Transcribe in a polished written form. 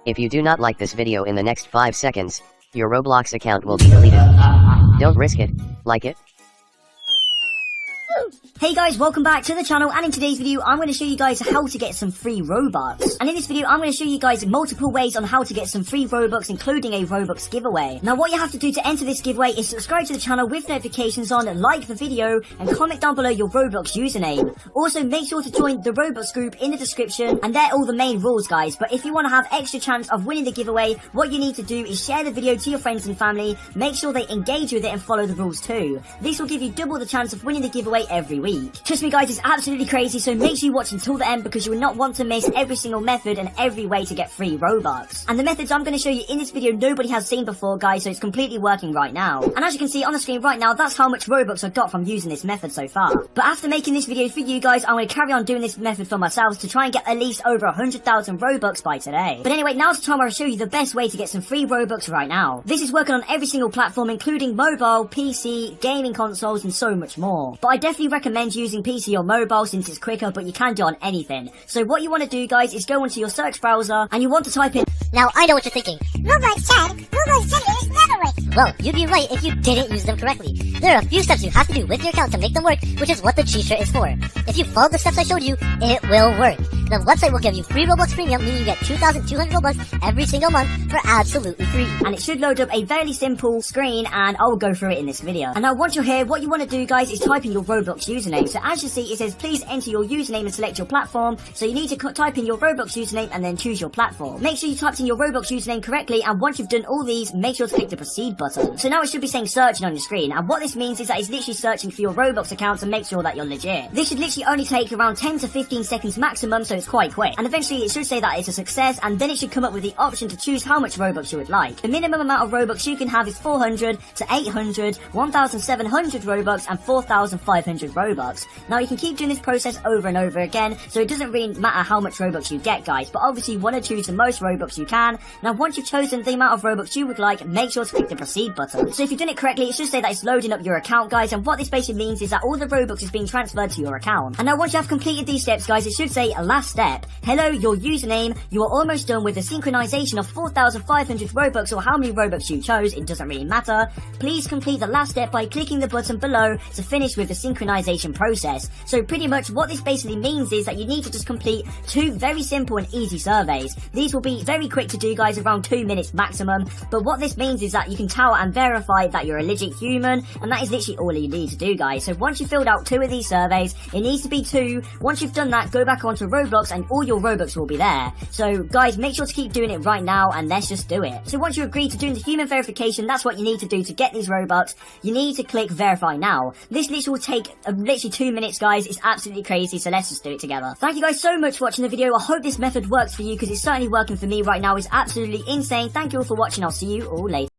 If you do not like this video in the next 5 seconds, your Roblox account will be deleted. Don't risk it, like it. Hey guys, welcome back to the channel, and in today's video I'm going to show you guys how to get some free Robux. And in this video I'm going to show you guys multiple ways on how to get some free Robux, including a Robux giveaway. Now what you have to do to enter this giveaway is subscribe to the channel with notifications on, like the video, and comment down below your Roblox username. Also make sure to join the Roblox group in the description, and they're all the main rules guys. But if you want to have extra chance of winning the giveaway, what you need to do is share the video to your friends and family, make sure they engage with it and follow the rules too. This will give you double the chance of winning the giveaway every week. Trust me guys, it's absolutely crazy, so make sure you watch until the end because you will not want to miss every single method and every way to get free Robux. And the methods I'm going to show you in this video nobody has seen before guys, so it's completely working right now. And as you can see on the screen right now, that's how much Robux I got from using this method so far. But after making this video for you guys, I'm going to carry on doing this method for myself to try and get at least over 100,000 Robux by today. But anyway, now's the time where I'll show you the best way to get some free Robux right now. This is working on every single platform, including mobile, PC, gaming consoles, and so much more. But I definitely recommend using PC or mobile since it's quicker, but you can do it on anything. So what you want to do guys is go onto your search browser and you want to type in. Now I know what you're thinking. Roblox settings never work. Well, you'd be right if you didn't use them correctly. There are a few steps you have to do with your account to make them work, which is what the cheat shirt is for. If you follow the steps I showed you, it will work. The website will give you free Roblox Premium, meaning you get 2,200 Robux every single month for absolutely free. And it should load up a very simple screen, and I'll go through it in this video. And now once you're here, what you want to do guys is type in your Roblox username. So as you see, it says please enter your username and select your platform. So you need to type in your Roblox username and then choose your platform. Make sure you typed in your Roblox username correctly, and once you've done all these, make sure to click the proceed button. So now it should be saying searching on your screen, and what this means is that it's literally searching for your Roblox account to make sure that you're legit. This should literally only take around 10 to 15 seconds maximum, so it's quite quick. And eventually it should say that it's a success, and then it should come up with the option to choose how much Robux you would like. The minimum amount of Robux you can have is 400 to 800, 1,700 Robux, and 4,500 Robux. Now you can keep doing this process over and over again, so it doesn't really matter how much Robux you get guys, but obviously you want to choose the most Robux you can. Now once you've chosen the amount of Robux you would like, make sure to click the proceed button. So if you've done it correctly, it should say that it's loading up your account guys, and what this basically means is that all the Robux is being transferred to your account. And now once you have completed these steps guys, it should say last step. Hello, your username, you are almost done with the synchronization of 4,500 Robux, or how many Robux you chose, it doesn't really matter. Please complete the last step by clicking the button below to finish with the synchronization process. So pretty much what this basically means is that you need to just complete 2 very simple and easy surveys. These will be very quick to do guys, around 2 minutes maximum, but what this means is that you can tell and verify that you're a legit human, and that is literally all you need to do guys. So once you've filled out 2 of these surveys, it needs to be 2. Once you've done that, go back onto Roblox and all your Robux will be there. So guys, make sure to keep doing it right now, and let's just do it. So once you agree to doing the human verification, that's what you need to do to get these Robux. You need to click verify now. This literally will take literally 2 minutes guys. It's absolutely crazy, so let's just do it together. Thank you guys so much for watching the video. I hope this method works for you because it's certainly working for me right now. It's absolutely insane. Thank you all for watching. I'll see you all later.